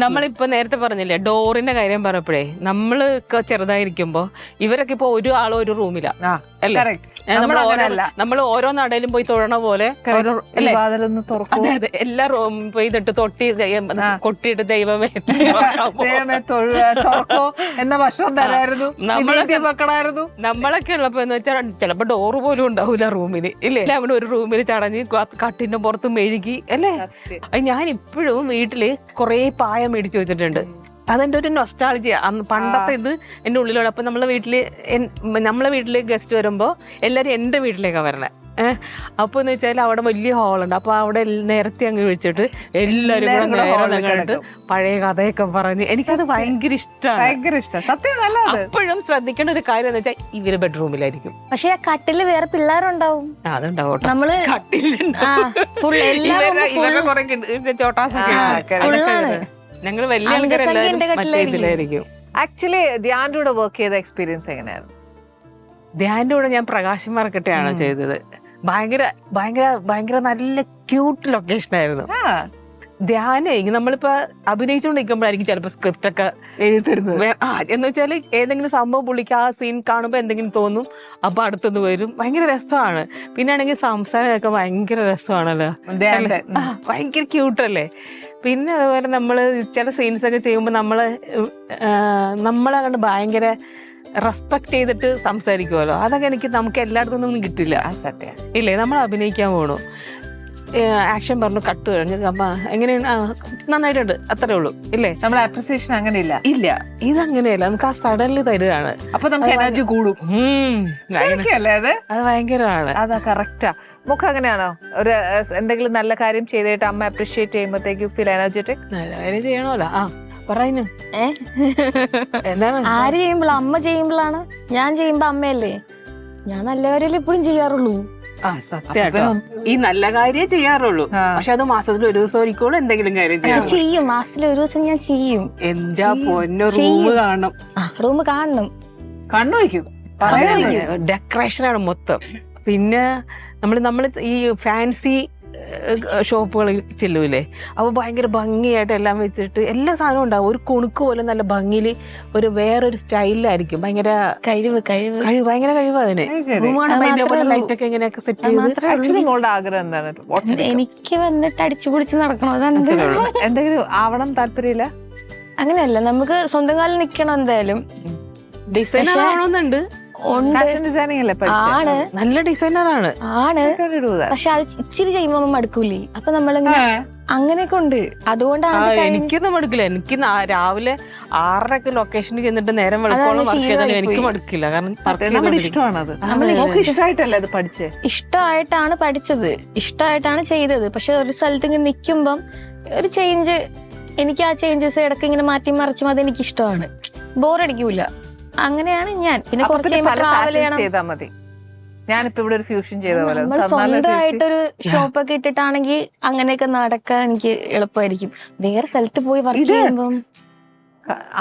നമ്മളിപ്പോ നേരത്തെ പറഞ്ഞില്ലേ ഡോറിന്റെ കാര്യം പറഞ്ഞപ്പോഴേ നമ്മള് ചെറുതായിരിക്കുമ്പോ ഇവരൊക്കെ ഇപ്പൊ ഒരു ആളോ ഒരു റൂമിലാ അല്ലേ? നമ്മൾ ഓരോ നടയിലും പോയി തൊഴണ പോലെ എല്ലാ റൂമിൽ പോയി തൊട്ട് കൊട്ടിയിട്ട് ദൈവമേ എന്ന ഭക്ഷണം തരായിരുന്നു. നമ്മളൊക്കെ ഉള്ളപ്പോ എന്ന് വെച്ചാൽ ചിലപ്പോ ഡോറ് പോലും ഉണ്ടാവൂല റൂമില് ഇല്ലേ? അവിടെ ഒരു റൂമിൽ ചടഞ്ഞ് കട്ടിന്റെ പുറത്ത് മെഴുകി അല്ലേ? ഞാൻ ഇപ്പോഴും വീട്ടില് കൊറേ പായ മേടിച്ചു വെച്ചിട്ടുണ്ട്. അതെന്റെ ഒരു നൊസ്റ്റാൾജിയ. പണ്ടത്തെ ഇത് എന്റെ ഉള്ളിലുള്ള. അപ്പൊ നമ്മളെ വീട്ടില് ഗസ്റ്റ് വരുമ്പോ എല്ലാരും എന്റെ വീട്ടിലേക്കാണ് വരണേ. അപ്പൊ എന്ന് വെച്ചാൽ അവിടെ വലിയ ഹാളുണ്ട്. അപ്പൊ അവിടെ നേരത്തെ അങ്ങ് വെച്ചിട്ട് എല്ലാരും കണ്ടിട്ട് പഴയ കഥയൊക്കെ പറഞ്ഞ് എനിക്കത് ഭയങ്കര ഇഷ്ടമാണ്. അപ്പോഴും ശ്രദ്ധിക്കേണ്ട ഒരു കാര്യം എന്ന് വെച്ചാൽ ഇവര് ബെഡ്റൂമിലായിരിക്കും. പക്ഷെ ആ കട്ടില് വേറെ പിള്ളേരുണ്ടാവും. അതുണ്ടാവും. നമ്മള് ഞങ്ങൾ വലിയ ആൾക്കാരെല്ലാവരും. ആക്ച്വലി ധ്യാന്റെ കൂടെ വർക്ക് ചെയ്ത എക്സ്പീരിയൻസ് എങ്ങനെയായിരുന്നു? ധ്യാന്റെ കൂടെ ഞാൻ പ്രകാശ് മാർക്കറ്റാണ് ചെയ്തത്. ഭയങ്കര നല്ല ക്യൂട്ട് ലൊക്കേഷൻ ആയിരുന്നു. ധ്യാനേ നമ്മളിപ്പോ അഭിനയിച്ചുകൊണ്ടിരിക്കുമ്പോഴായിരിക്കും ചിലപ്പോ സ്ക്രിപ്റ്റ് ഒക്കെ എഴുതിത്തരുന്നത്. എന്ന് വെച്ചാല് ഏതെങ്കിലും സംഭവം പുള്ളിക്ക് ആ സീൻ കാണുമ്പോ എന്തെങ്കിലും തോന്നും, അപ്പൊ അടുത്തത് വരും. ഭയങ്കര രസമാണ്. പിന്നെ ആണെങ്കിൽ സംസാരമൊക്കെ ഭയങ്കര രസമാണല്ലോ, ഭയങ്കര ക്യൂട്ടല്ലേ. പിന്നെ അതുപോലെ നമ്മള് ചില സീൻസ് ഒക്കെ ചെയ്യുമ്പോൾ നമ്മളെ കണ്ട് ഭയങ്കര റെസ്പെക്ട് ചെയ്തിട്ട് സംസാരിക്കുമല്ലോ. അതൊക്കെ നമുക്ക് എല്ലായിടത്തും ഒന്നും കിട്ടില്ല. സത്യം ഇല്ലേ? നമ്മൾ അഭിനയിക്കാൻ പോണു, ആക്ഷൻ പറഞ്ഞു, കട്ട് കഴിഞ്ഞു, അമ്മ എങ്ങനെയാണ്, നന്നായിട്ടുണ്ട്, അത്രേ ഉള്ളൂ ഇല്ലേ? നമ്മൾ അപ്രിസിയേഷൻ അങ്ങനെയില്ല. ഇല്ല, ഇതങ്ങനെയല്ല. നമുക്ക് ആ സഡൻലി തരുകയാണ്. അപ്പൊ നമുക്ക് എനർജി കൂടും. അത് ഭയങ്കരമാണ്. അതാ കറക്റ്റാ. മുഖം അങ്ങനെയാണോ? ഒരു എന്തെങ്കിലും നല്ല കാര്യം ചെയ്തിട്ട് അമ്മ അപ്രീഷിയേറ്റ് ചെയ്യുമ്പോഴത്തേക്ക് ഫീൽ എനർജറ്റിക്? നല്ല കാര്യം ചെയ്യണമല്ലോ. പറയുന്നു എന്താണ്? ആര് ചെയ്യുമ്പോഴാണ്? അമ്മ ചെയ്യുമ്പോഴാണ്. ഞാൻ ചെയ്യുമ്പോ അമ്മയല്ലേ. ഞാൻ നല്ല കാര്യം എപ്പോഴും ചെയ്യാറുള്ളൂ. സത്യം. ഈ നല്ല കാര്യം ചെയ്യാറുള്ളൂ. പക്ഷെ അത് മാസത്തിൽ ഒരു ദിവസം ഒരിക്കലും എന്തെങ്കിലും കാര്യം ചെയ്യും. മാസത്തിൽ ഒരു ദിവസം ഞാൻ ചെയ്യും. എന്താ പൊന്നോ, റൂം കാണണം. റൂം കാണണം. കണ്ണു വയ്ക്കും. ഡെക്കറേഷനാണ് മൊത്തം. പിന്നെ നമ്മള് ഈ ഫാൻസി ഷോപ്പുകളിൽ ചെല്ലൂലേ, അപ്പൊ ഭയങ്കര ഭംഗിയായിട്ട് എല്ലാം വെച്ചിട്ട് എല്ലാ സാധനവും ഉണ്ടാവും. ഒരു കുണുക്ക് പോലെ നല്ല ഭംഗിയിൽ ഒരു വേറൊരു സ്റ്റൈലിലായിരിക്കും. ഭയങ്കര ഭയങ്കര കഴിവ് അതിന്. ലൈറ്റ് ഒക്കെ എങ്ങനെയൊക്കെ സെറ്റ് ചെയ്ത്. ആഗ്രഹം എന്താണ്? എനിക്ക് വന്നിട്ട് അടിച്ചു പൊളിച്ച് നടക്കണം. എന്തെങ്കിലും ആവണം താല്പര്യമില്ല? അങ്ങനെയല്ല, നമുക്ക് സ്വന്തം കാലിൽ നിക്കണം. എന്തായാലും ഡിസൈനർ ആവണമെന്നുണ്ട്. നല്ല ഡിസൈനറാണ്. പക്ഷെ അത് ഇച്ചിരി ചെയ്യുമ്പോ മടുക്കൂലേ? അപ്പൊ നമ്മളിങ്ങനെ അങ്ങനെയൊക്കെ ഉണ്ട്. അതുകൊണ്ടാണ് എനിക്കൊന്നും മടുക്കില്ല. എനിക്ക് രാവിലെ 6:30 ലൊക്കേഷനിൽ ചെന്നിട്ട് നേരം വെളുക്കോളം വർക്ക് ചെയ്താലും എനിക്ക് മടുക്കില്ല. കാരണം ഇഷ്ടമായിട്ടാണ് പഠിച്ചത്, ഇഷ്ടമായിട്ടാണ് ചെയ്തത്. പക്ഷെ ഒരു സ്ഥലത്ത് ഇങ്ങനെ നിൽക്കുമ്പം ഒരു ചേഞ്ച്, എനിക്ക് ആ ചേഞ്ചസ് ഇടയ്ക്ക് ഇങ്ങനെ മാറ്റി മറിച്ചും അതെനിക്ക് ഇഷ്ടമാണ്. ബോറടിക്കൂല. അങ്ങനെയാണ് ഞാൻ. പിന്നെ കുറച്ച് ചെയ്താൽ മതി. ഞാനിപ്പോ ഇവിടെ ഒരു ഫ്യൂഷൻ ചെയ്ത പോലെ സ്വന്തമായിട്ടൊരു ഷോപ്പൊക്കെ ഇട്ടിട്ടാണെങ്കിൽ അങ്ങനെയൊക്കെ നടക്കാൻ എനിക്ക് എളുപ്പമായിരിക്കും. വേറെ സ്ഥലത്ത് പോയി വർക്ക് ചെയ്യുമ്പം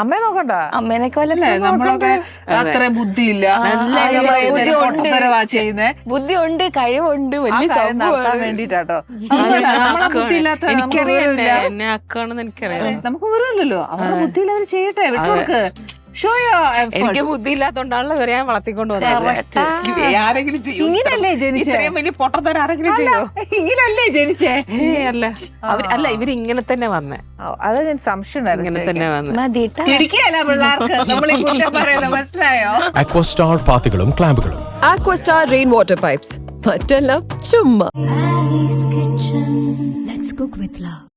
അമ്മയെ നോക്കണ്ട. അമ്മേനൊക്കെ നമ്മളൊക്കെ അത്ര ബുദ്ധിയില്ല, ബുദ്ധിയുണ്ട്, കഴിവുണ്ട്, വലിയ നടത്താൻ വേണ്ടിട്ടാട്ടോ. നമുക്ക് വിവരമില്ലല്ലോ. അവരുടെ ബുദ്ധിയിൽ അവർ ചെയ്യട്ടെ, വിട്ടുകൊടുക്ക്. എനിക്ക് ബുദ്ധിയില്ലാത്തോണ്ടാണല്ലോ ഇവരെ ഞാൻ വളർത്തിക്കൊണ്ട് വന്നത്. ആരെങ്കിലും ചെയ്യും? ഇങ്ങനല്ലേ ജനിച്ചേ? വലിയ പൊട്ടത്തരം ആരെങ്കിലും ചെയ്യോ? ഇങ്ങനല്ലേ ജനിച്ചേ? അല്ല, ഇവരിങ്ങനെ തന്നെ വന്നേ. അത് ഞാൻ സംശയം ഇങ്ങനെ തന്നെ വന്നേ. പിള്ളേർക്ക് നമ്മൾ മനസ്സിലായോ? അക്വസ്റ്റാർ പാത്തികളും ക്ലാമ്പുകളും. Aquastar rain water pipes. മറ്റെല്ലാം ചുമ്മാ. Let's cook with love.